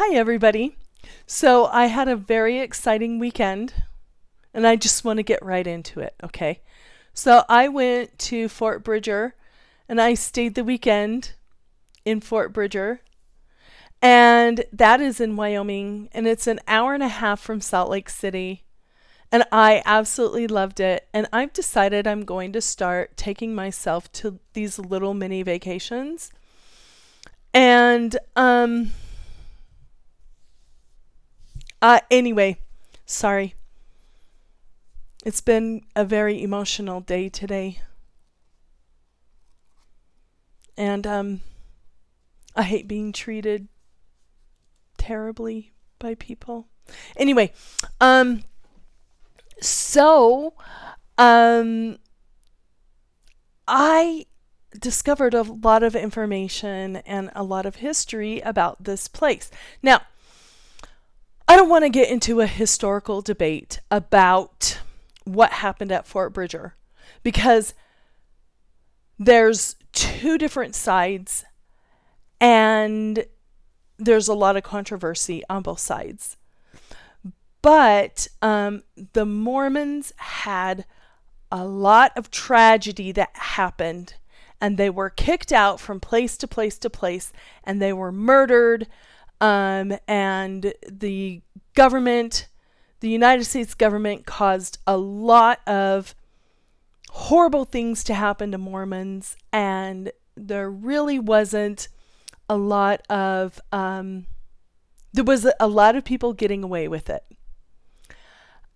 Hi, everybody. So, I had a very exciting weekend, and I just want to get right into it, okay? So, I went to Fort Bridger, and I stayed the weekend in Fort Bridger, and that is in Wyoming, and it's an hour and a half from Salt Lake City. And I absolutely loved it. And I've decided I'm going to start taking myself to these little mini vacations. And anyway, sorry. It's been a very emotional day today. And I hate being treated terribly by people. Anyway, so I discovered a lot of information and a lot of history about this place. Now, I don't want to get into a historical debate about what happened at Fort Bridger because there's two different sides and there's a lot of controversy on both sides. But the Mormons had a lot of tragedy that happened, and they were kicked out from place to place to place, and they were murdered. And the government, the United States government, caused a lot of horrible things to happen to Mormons, and there really wasn't a lot of there was a lot of people getting away with it.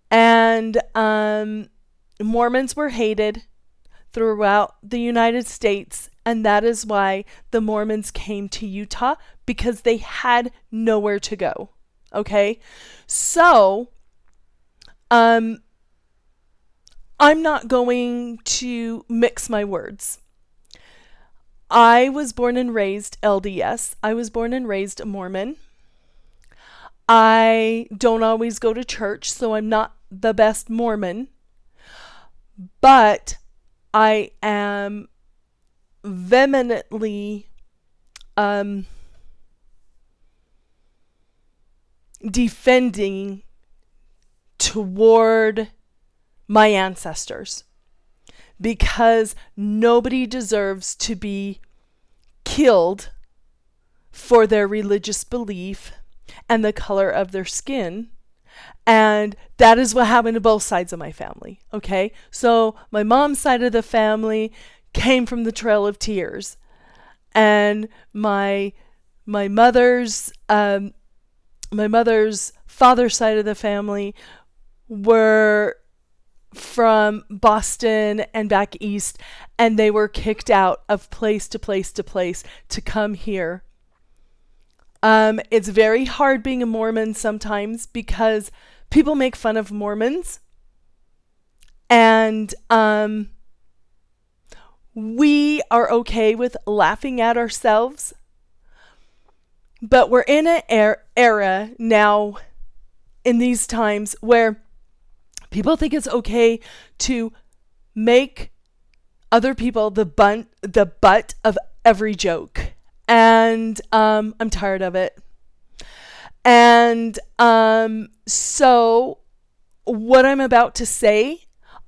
And Mormons were hated throughout the United States, and that is why the Mormons came to Utah, because they had nowhere to go. Okay? So, I'm not going to mix my words. I was born and raised LDS. I was born and raised a Mormon. I don't always go to church, so I'm not the best Mormon, but I am vehemently defending toward my ancestors, because nobody deserves to be killed for their religious belief and the color of their skin. And that is what happened to both sides of my family. Okay, so my mom's side of the family came from the Trail of Tears, and my mother's father's side of the family were from Boston and back east, and they were kicked out of place to place to place to come here. It's very hard being a Mormon sometimes because people make fun of Mormons, and we are okay with laughing at ourselves. But we're in an era now, in these times, where people think it's okay to make other people the butt of every joke. And I'm tired of it. And so what I'm about to say,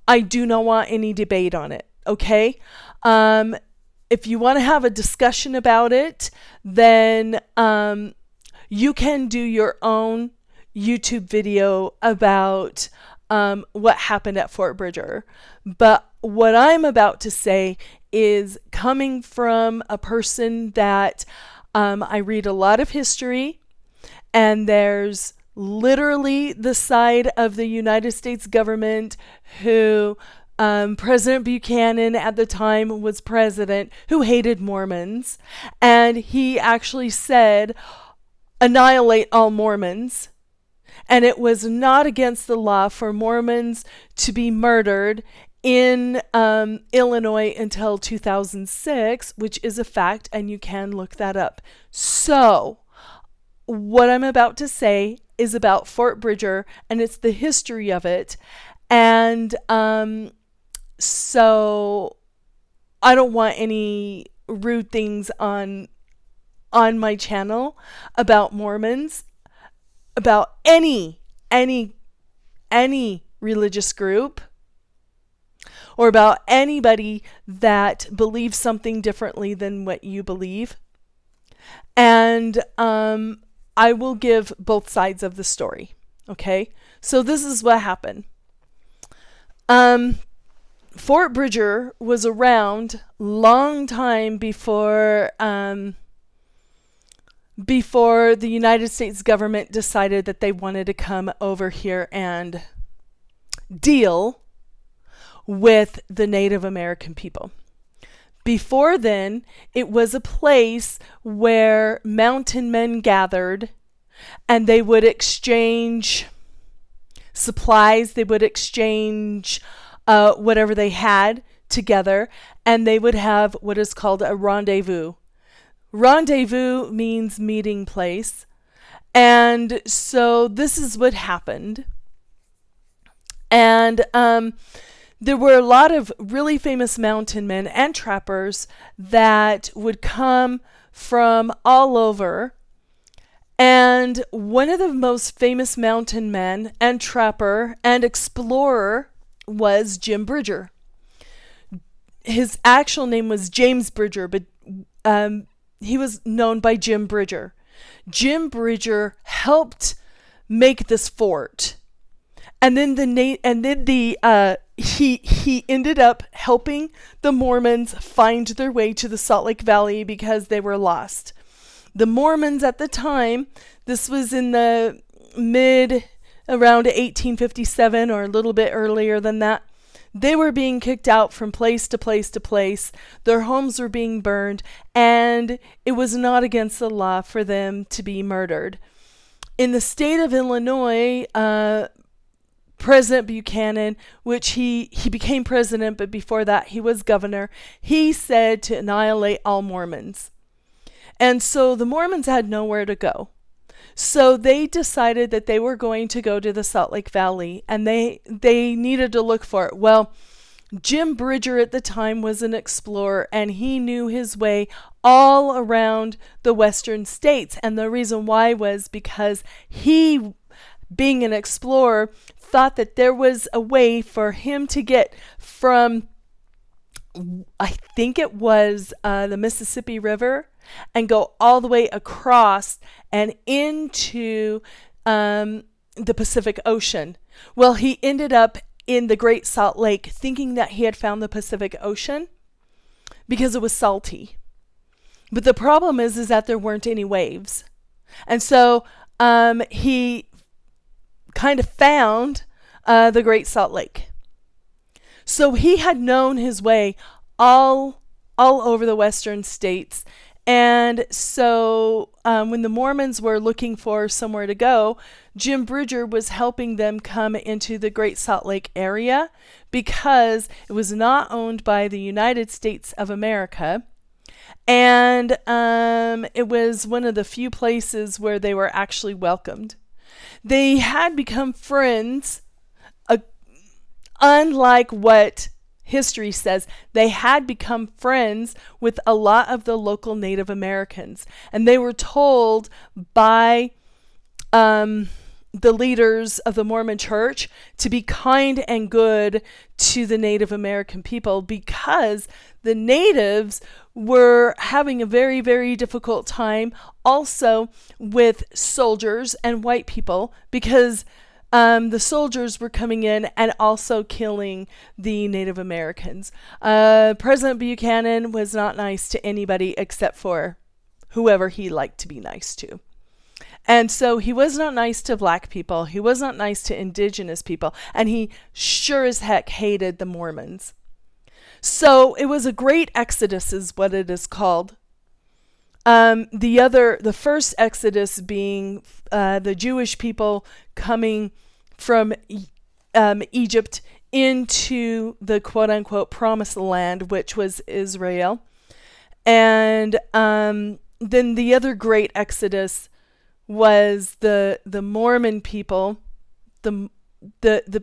I do not want any debate on it, okay? If you want to have a discussion about it, then you can do your own YouTube video about what happened at Fort Bridger. But what I'm about to say is coming from a person that I read a lot of history, and there's literally the side of the United States government who President Buchanan at the time was president, who hated Mormons, and he actually said, annihilate all Mormons. And it was not against the law for Mormons to be murdered in Illinois until 2006, which is a fact, and you can look that up. So, what I'm about to say is about Fort Bridger, and it's the history of it. And so I don't want any rude things on on my channel about Mormons, about any religious group, or about anybody that believes something differently than what you believe. And I will give both sides of the story. Okay? So this is what happened. Fort Bridger was around long time before the United States government decided that they wanted to come over here and deal with the Native American people. Before then, it was a place where mountain men gathered, and they would exchange supplies, they would exchange whatever they had together, and they would have what is called a rendezvous. Rendezvous means meeting place. And so this is what happened. And there were a lot of really famous mountain men and trappers that would come from all over. And one of the most famous mountain men and trapper and explorer was Jim Bridger. His actual name was James Bridger, but he was known by Jim Bridger. Jim Bridger helped make this fort, and then he ended up helping the Mormons find their way to the Salt Lake Valley because they were lost. The Mormons at the time, this was in the around 1857 or a little bit earlier than that, they were being kicked out from place to place to place. Their homes were being burned, and it was not against the law for them to be murdered. In the state of Illinois, President Buchanan, which he became president, but before that he was governor, he said to annihilate all Mormons. And so the Mormons had nowhere to go. So they decided that they were going to go to the Salt Lake Valley, and they needed to look for it. Well, Jim Bridger at the time was an explorer, and he knew his way all around the western states. And the reason why was because he, being an explorer, thought that there was a way for him to get from, I think it was the Mississippi River, and go all the way across and into the Pacific Ocean. Well, he ended up in the Great Salt Lake thinking that he had found the Pacific Ocean because it was salty. But the problem is that there weren't any waves. And so he kind of found the Great Salt Lake. So he had known his way all over the western states. And so when the Mormons were looking for somewhere to go, Jim Bridger was helping them come into the Great Salt Lake area because it was not owned by the United States of America. And it was one of the few places where they were actually welcomed. They had become friends, unlike what history says. They had become friends with a lot of the local Native Americans, and they were told by the leaders of the Mormon Church to be kind and good to the Native American people because the natives were having a very, very difficult time also with soldiers and white people because the soldiers were coming in and also killing the Native Americans. President Buchanan was not nice to anybody except for whoever he liked to be nice to. And so he was not nice to black people. He was not nice to indigenous people. And he sure as heck hated the Mormons. So it was a great exodus is what it is called. The first exodus being the Jewish people coming from Egypt into the quote-unquote promised land, which was Israel. And then the other great exodus was the Mormon people, the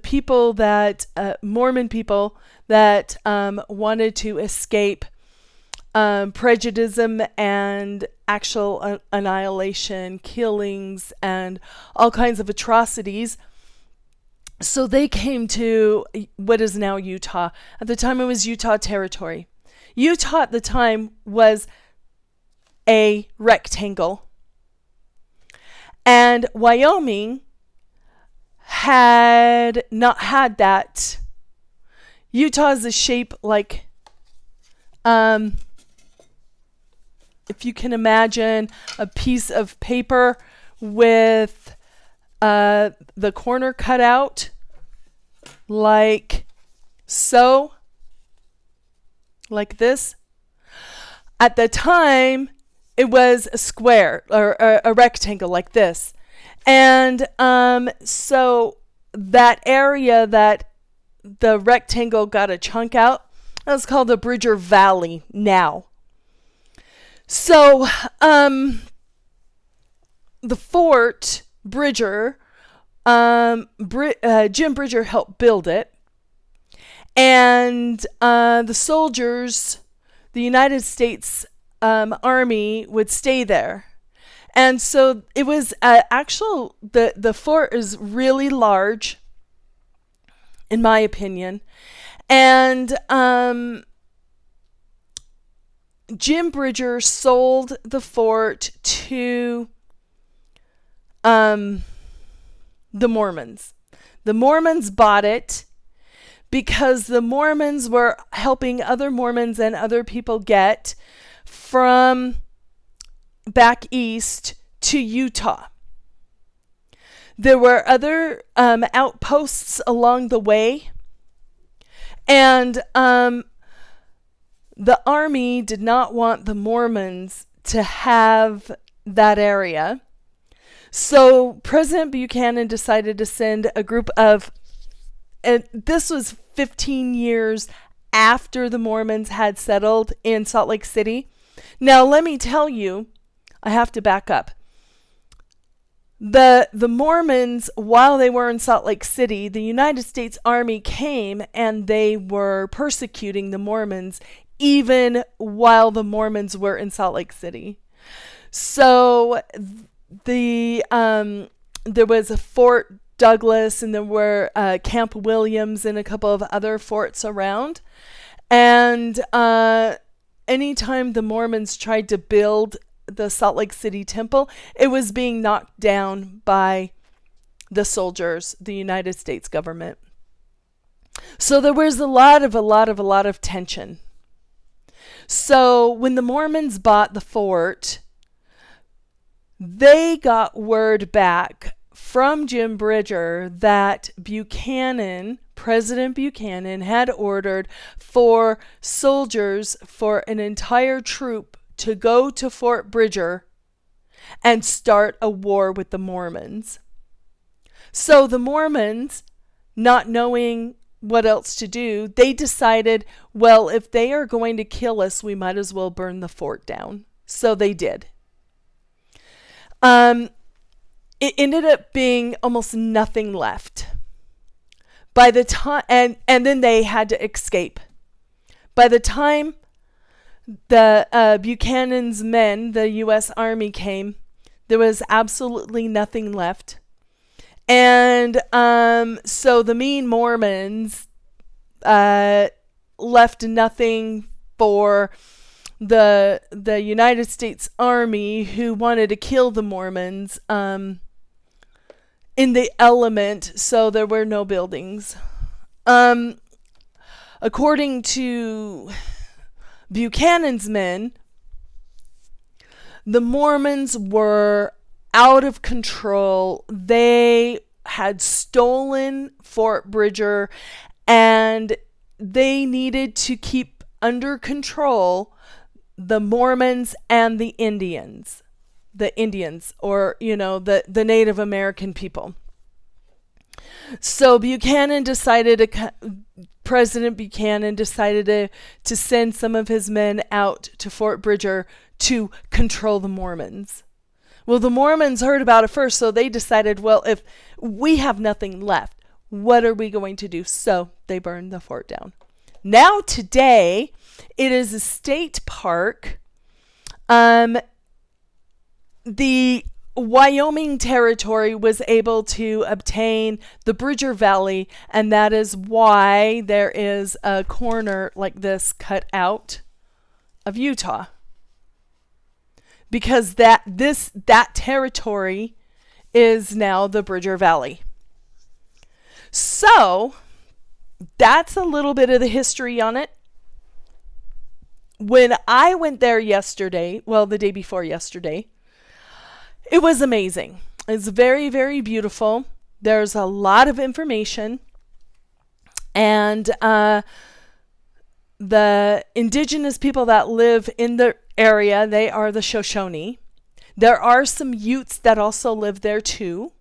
people that Mormon people that wanted to escape prejudice and actual annihilation, killings, and all kinds of atrocities. So they came to what is now Utah. At the time, it was Utah Territory. Utah at the time was a rectangle. And Wyoming had not had that. Utah is a shape like, if you can imagine a piece of paper with the corner cut out like so, like this. At the time, it was a square or a rectangle like this. And so that area that the rectangle got a chunk out, that's called the Bridger Valley now. So the Fort Bridger, Jim Bridger helped build it. And the soldiers, the United States Army would stay there. And so it was the fort is really large, in my opinion. And Jim Bridger sold the fort to the Mormons. The Mormons bought it because the Mormons were helping other Mormons and other people get from back east to Utah. There were other outposts along the way, and the army did not want the Mormons to have that area. So President Buchanan decided to send a group of, and this was 15 years after the Mormons had settled in Salt Lake City. Now, let me tell you, I have to back up. The Mormons, while they were in Salt Lake City, the United States Army came and they were persecuting the Mormons even while the Mormons were in Salt Lake City. So there was a Fort Douglas, and there were Camp Williams and a couple of other forts around. And anytime the Mormons tried to build the Salt Lake City temple, it was being knocked down by the soldiers, the United States government. So there was a lot of tension. So when the Mormons bought the fort, they got word back from Jim Bridger that President Buchanan had ordered for soldiers, for an entire troop to go to Fort Bridger and start a war with the Mormons. So the Mormons, not knowing what else to do, they decided, well, if they are going to kill us, we might as well burn the fort down. So they did. It ended up being almost nothing left. By the time, and then they had to escape. By the time the Buchanan's men, the U.S. Army, came, there was absolutely nothing left. And so the mean Mormons left nothing for the United States Army, who wanted to kill the Mormons in the element, so there were no buildings. According to Buchanan's men, the Mormons were out of control. They had stolen Fort Bridger, and they needed to keep under control the Mormons and the Indians, or, the Native American people. So President Buchanan decided to send some of his men out to Fort Bridger to control the Mormons. Well, the Mormons heard about it first, so they decided, well, if we have nothing left, what are we going to do? So they burned the fort down. Now today, it is a state park. The Wyoming Territory was able to obtain the Bridger Valley, and that is why there is a corner like this cut out of Utah. Because that territory is now the Bridger Valley. So, that's a little bit of the history on it. When I went there yesterday, well, the day before yesterday, it was amazing. It's very, very beautiful. There's a lot of information. And the indigenous people that live in the area, they are the Shoshone. There are some Utes that also live there too.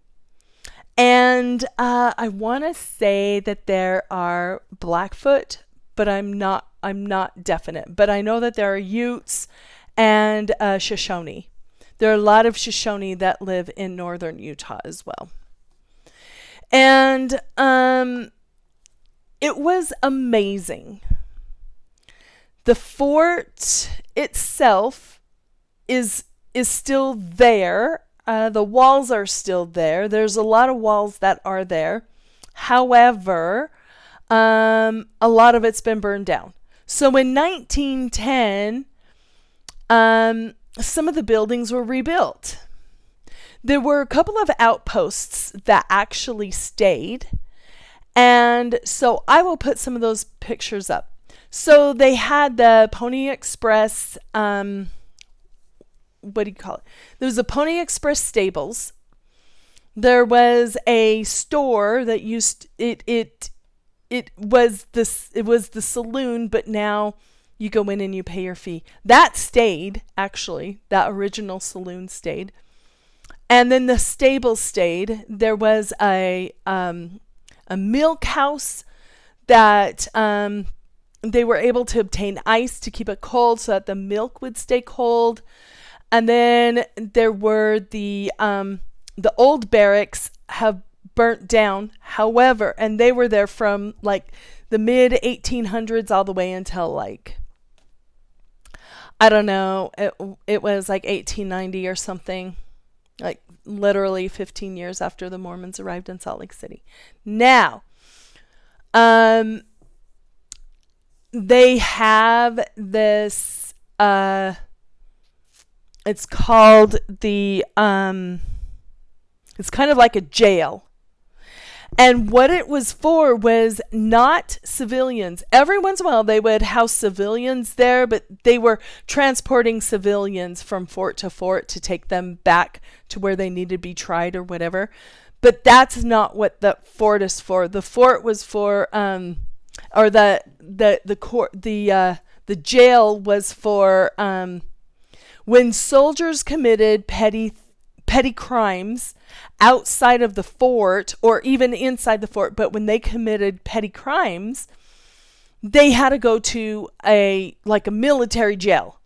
And I want to say that there are Blackfoot, but I'm not definite. But I know that there are Utes and Shoshone. There are a lot of Shoshone that live in northern Utah as well. And it was amazing. The fort itself is still there. The walls are still there. There's a lot of walls that are there. However, a lot of it's been burned down. So in 1910, some of the buildings were rebuilt. There were a couple of outposts that actually stayed. And so I will put some of those pictures up. So they had the Pony Express, what do you call it? There was a Pony Express stables. There was a store that it was the saloon, but now you go in and you pay your fee. That stayed, actually. That original saloon stayed. And then the stable stayed. There was a milk house that they were able to obtain ice to keep it cold so that the milk would stay cold. And then there were the old barracks have burnt down. However, and they were there from like the mid 1800s all the way until like, I don't know, it was like 1890 or something, like literally 15 years after the Mormons arrived in Salt Lake City. Now, they have this, it's called the, it's kind of like a jail. And what it was for was not civilians. Every once in a while they would house civilians there, but they were transporting civilians from fort to fort to take them back to where they needed to be tried or whatever. But that's not what the fort is for. The fort was for, or the jail was for when soldiers committed petty crimes outside of the fort or even inside the fort, but when they committed petty crimes, they had to go to a military jail.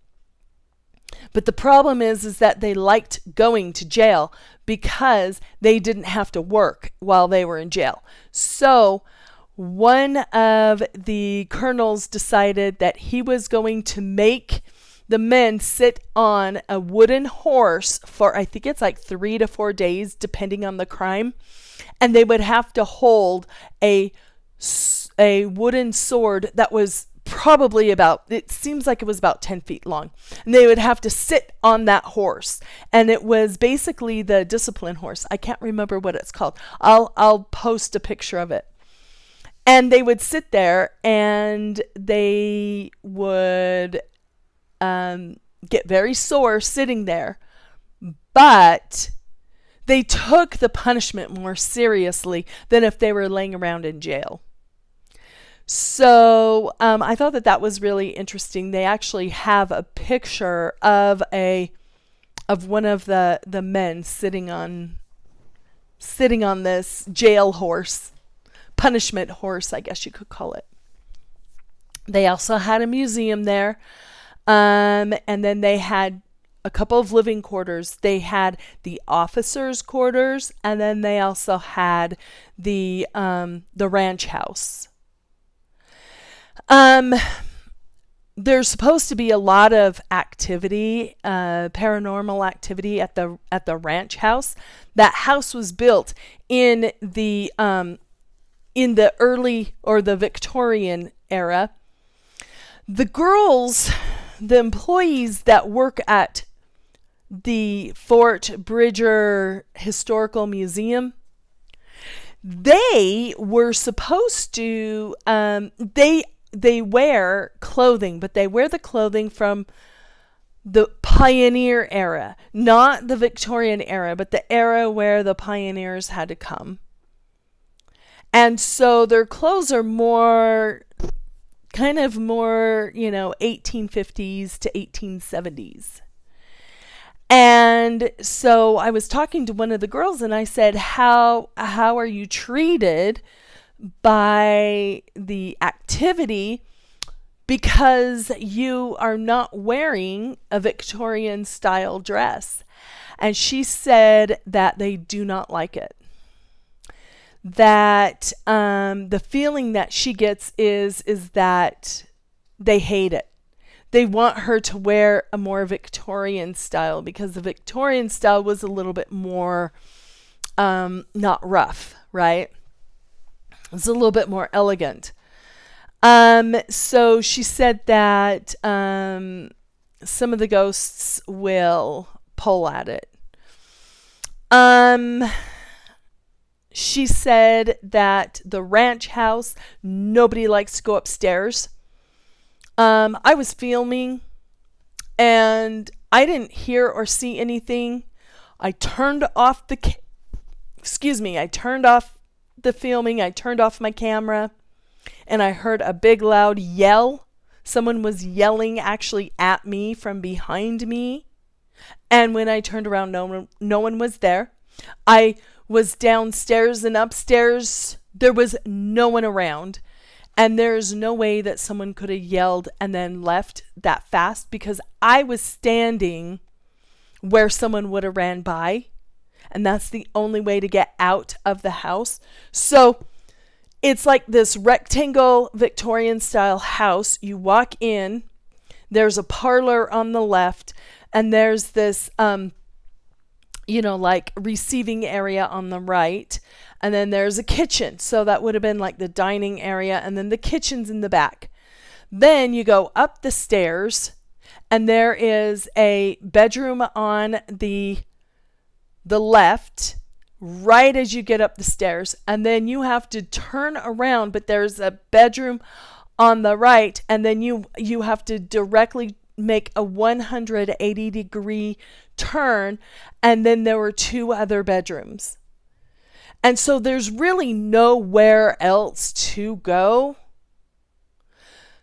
But the problem is that they liked going to jail because they didn't have to work while they were in jail. So one of the colonels decided that he was going to make the men sit on a wooden horse for, I think it's like 3 to 4 days, depending on the crime. And they would have to hold a wooden sword that was probably it seems like it was about 10 feet long. And they would have to sit on that horse. And it was basically the discipline horse. I can't remember what it's called. I'll post a picture of it. And they would sit there and they would get very sore sitting there, but they took the punishment more seriously than if they were laying around in jail. So I thought that was really interesting. They actually have a picture of one of the men sitting on this jail horse, punishment horse, I guess you could call it. They also had a museum there. And then they had a couple of living quarters. They had the officers' quarters, and then they also had the ranch house. Um, there's supposed to be a lot of activity, paranormal activity at the ranch house. That house was built in the early or the Victorian era. The girls, the employees that work at the Fort Bridger Historical Museum, they were supposed to they wear clothing, but they wear the clothing from the pioneer era, not the Victorian era, but the era where the pioneers had to come. And so their clothes are more, kind of more, 1850s to 1870s. And so I was talking to one of the girls and I said, how are you treated by the activity because you are not wearing a Victorian style dress? And she said that they do not like it. That the feeling that she gets is that they hate it. They want her to wear a more Victorian style because the Victorian style was a little bit more not rough, right? It was a little bit more elegant. So she said that some of the ghosts will pull at it. She said that the ranch house, nobody likes to go upstairs. I was filming and I didn't hear or see anything. I turned off I turned off the filming. I turned off my camera and I heard a big loud yell. Someone was yelling actually at me from behind me. And when I turned around, no one was there. I was downstairs and upstairs. There was no one around. And there's no way that someone could have yelled and then left that fast because I was standing where someone would have ran by. And that's the only way to get out of the house. So it's like this rectangle Victorian style house. You walk in, there's a parlor on the left, and there's this, like receiving area on the right. And then there's a kitchen. So that would have been like the dining area. And then the kitchen's in the back. Then you go up the stairs and there is a bedroom on the left right as you get up the stairs. And then you have to turn around, but there's a bedroom on the right. And then you have to directly make a 180-degree turn. And then there were two other bedrooms. And so there's really nowhere else to go.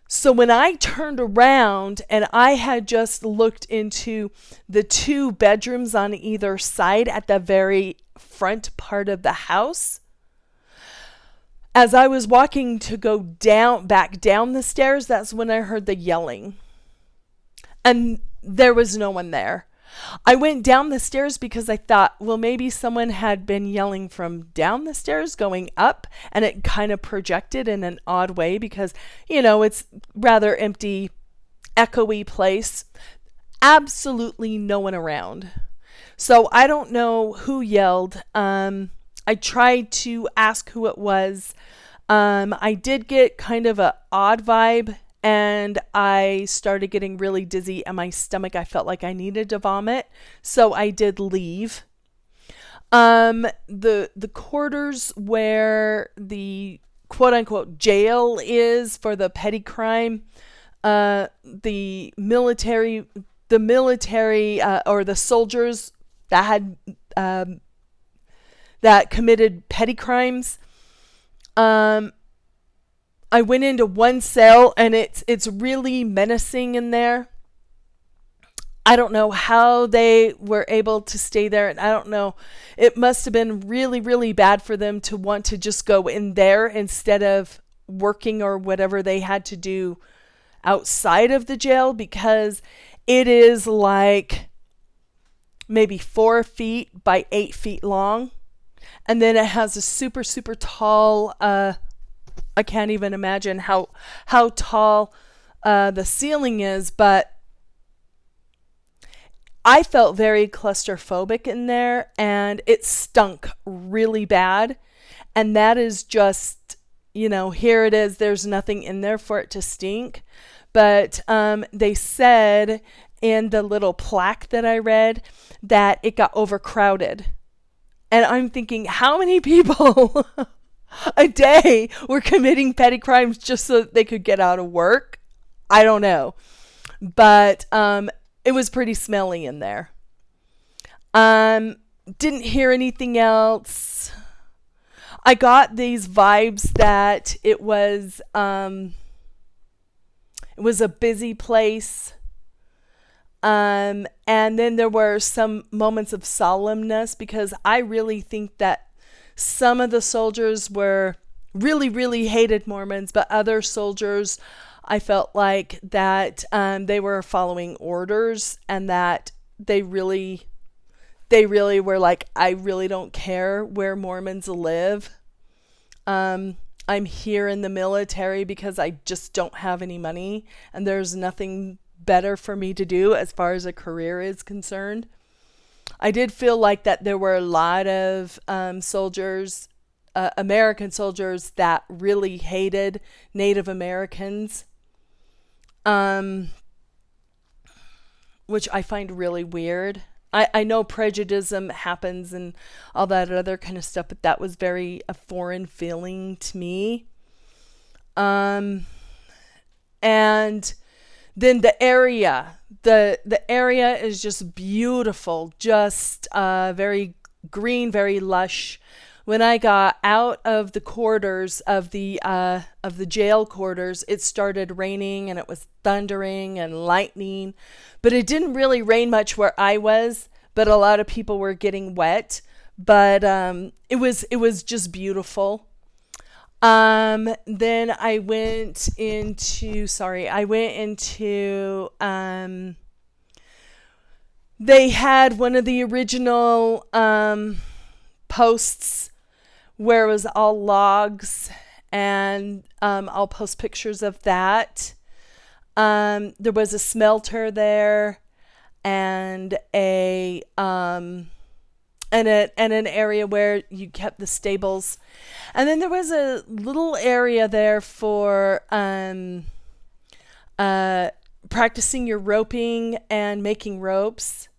So when I turned around and I had just looked into the two bedrooms on either side at the very front part of the house, as I was walking to go back down the stairs, that's when I heard the yelling. And there was no one there. I went down the stairs because I thought, well, maybe someone had been yelling from down the stairs going up, and it kind of projected in an odd way because, it's rather empty, echoey place. Absolutely no one around. So I don't know who yelled. I tried to ask who it was. I did get kind of an odd vibe. And I started getting really dizzy and my stomach, I felt like I needed to vomit. So I did leave. The quarters where the quote unquote jail is for the petty crime, the military or the soldiers that had, that committed petty crimes, I went into one cell and it's really menacing in there. I don't know how they were able to stay there. And I don't know. It must have been really, really bad for them to want to just go in there instead of working or whatever they had to do outside of the jail, because it is like maybe 4 feet by 8 feet long. And then it has a super, super tall, I can't even imagine how tall the ceiling is, but I felt very claustrophobic in there, and it stunk really bad. And that is just, here it is. There's nothing in there for it to stink. But they said in the little plaque that I read that it got overcrowded. And I'm thinking, how many people a day were committing petty crimes just so that they could get out of work? I don't know. But it was pretty smelly in there. Didn't hear anything else. I got these vibes that it was a busy place. And then there were some moments of solemnness, because I really think that some of the soldiers were really, really hated Mormons, but other soldiers, I felt like that they were following orders, and that they really were like, I really don't care where Mormons live. I'm here in the military because I just don't have any money, and there's nothing better for me to do as far as a career is concerned. I did feel like that there were a lot of soldiers, American soldiers, that really hated Native Americans, which I find really weird. I know prejudice happens and all that other kind of stuff, but that was very a foreign feeling to me. And then the area is just beautiful, just very green, very lush. When I got out of the quarters of the jail quarters, it started raining, and it was thundering and lightning, but it didn't really rain much where I was. But a lot of people were getting wet. But it was just beautiful. Then I went into they had one of the original posts where it was all logs, and I'll post pictures of that. There was a smelter there, and an area where you kept the stables. And then there was a little area there for practicing your roping and making ropes.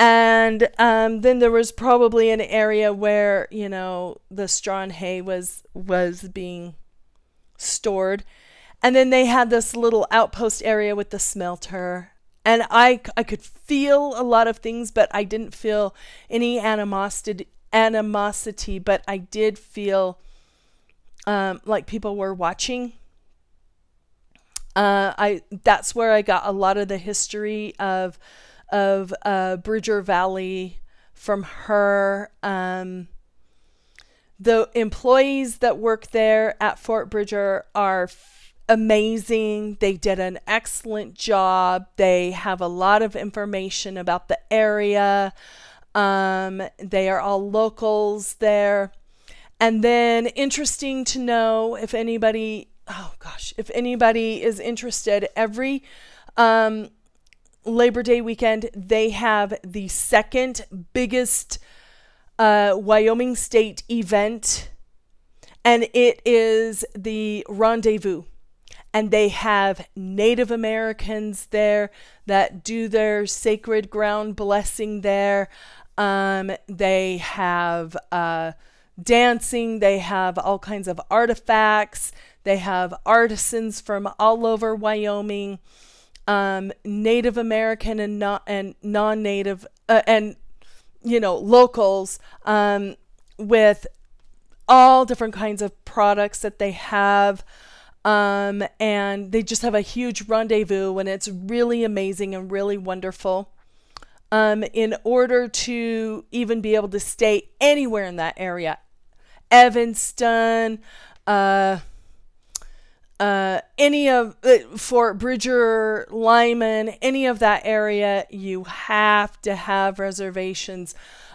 And then there was probably an area where, the straw and hay was being stored. And then they had this little outpost area with the smelter. And I could feel a lot of things, but I didn't feel any animosity, but I did feel like people were watching. That's where I got a lot of the history of Bridger Valley from her. The employees that work there at Fort Bridger are amazing. They did an excellent job. They have a lot of information about the area. They are all locals there. And then interesting to know, if anybody is interested, every Labor Day weekend, they have the second biggest Wyoming State event, and it is the Rendezvous. And they have Native Americans there that do their sacred ground blessing there. They have dancing. They have all kinds of artifacts. They have artisans from all over Wyoming, Native American and non-Native, and locals, with all different kinds of products that they have. And they just have a huge rendezvous, and it's really amazing and really wonderful. In order to even be able to stay anywhere in that area, Evanston, any of Fort Bridger, Lyman, any of that area, you have to have reservations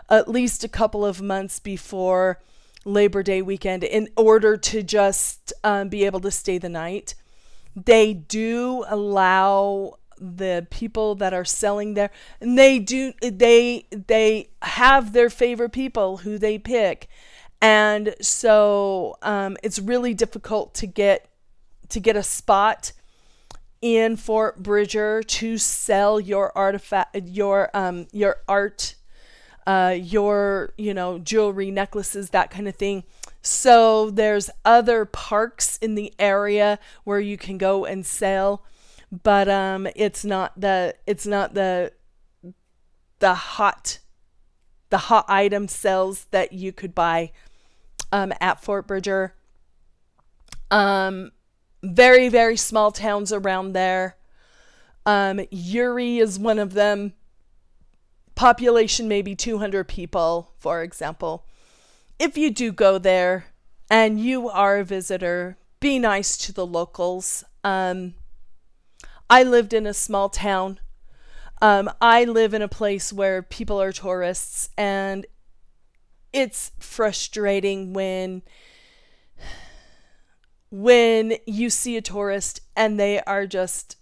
at least a couple of months before, Labor Day weekend in order to just be able to stay the night. They do allow the people that are selling there, and they have their favorite people who they pick, and so it's really difficult to get a spot in Fort Bridger to sell your artifact, your art, your jewelry, necklaces, that kind of thing. So there's other parks in the area where you can go and sell, but it's not the hot item sales that you could buy at Fort Bridger. Very, very small towns around there. Uri is one of them. Population maybe 200 people, for example. If you do go there and you are a visitor, be nice to the locals. I lived in a small town. I live in a place where people are tourists, and it's frustrating when you see a tourist and they are just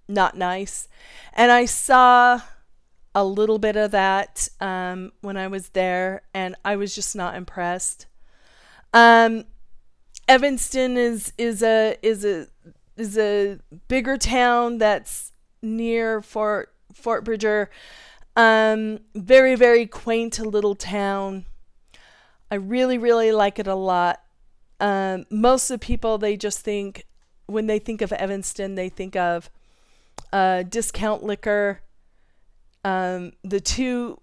not nice. And I saw a little bit of that when I was there, and I was just not impressed. Evanston is a bigger town that's near Fort Bridger. Very, very quaint little town. I really, really like it a lot. Most of the people, they just think, when they think of Evanston, they think of discount liquor, the 2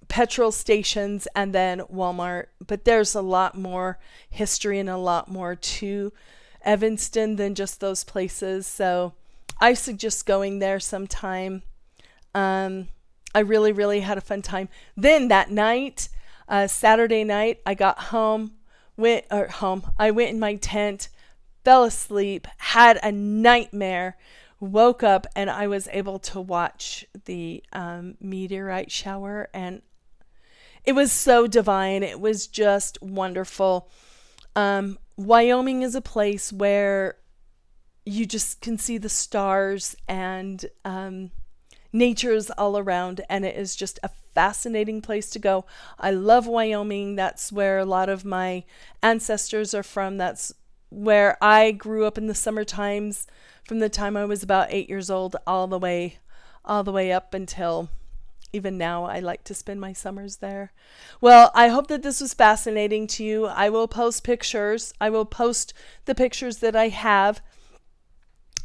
petrol stations, and then Walmart. But there's a lot more history and a lot more to Evanston than just those places. So I suggest going there sometime. I really, really had a fun time. Then that night, Saturday night, I got home. I went in my tent, fell asleep, had a nightmare, woke up, and I was able to watch the meteorite shower, and it was so divine. It was just wonderful. Wyoming is a place where you just can see the stars, and nature's all around, and it is just a fascinating place to go. I love Wyoming. That's where a lot of my ancestors are from. That's where I grew up in the summer times, from the time I was about 8 years old all the way up until even now. I like to spend my summers there. Well, I hope that this was fascinating to you. I will post pictures. I will post the pictures that I have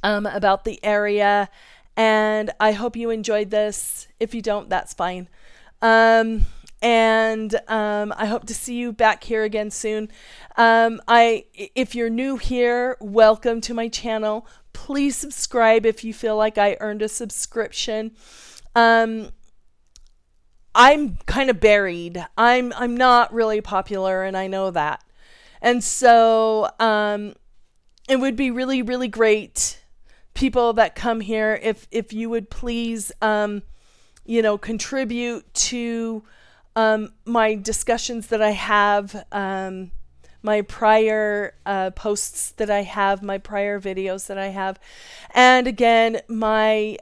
about the area, and I hope you enjoyed this. If you don't, that's fine. I hope to see you back here again soon. If you're new here, welcome to my channel. Please subscribe if you feel like I earned a subscription. I'm kind of buried. I'm not really popular, and I know that. And so it would be really, really great, people that come here, if you would please contribute to my discussions that I have, my prior posts that I have, my prior videos that I have. And again, my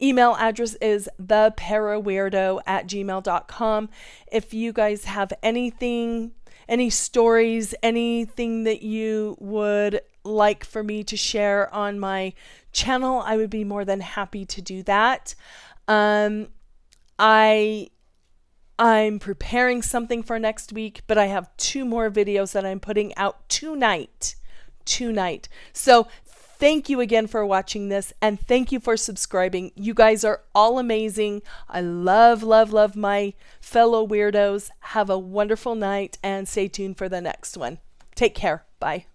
email address is theparaweirdo@gmail.com. If you guys have anything, any stories, anything that you would like for me to share on my channel, I would be more than happy to do that. I'm preparing something for next week, but I have 2 more videos that I'm putting out tonight. So thank you again for watching this, and thank you for subscribing. You guys are all amazing. I love, love, love my fellow weirdos. Have a wonderful night, and stay tuned for the next one. Take care. Bye.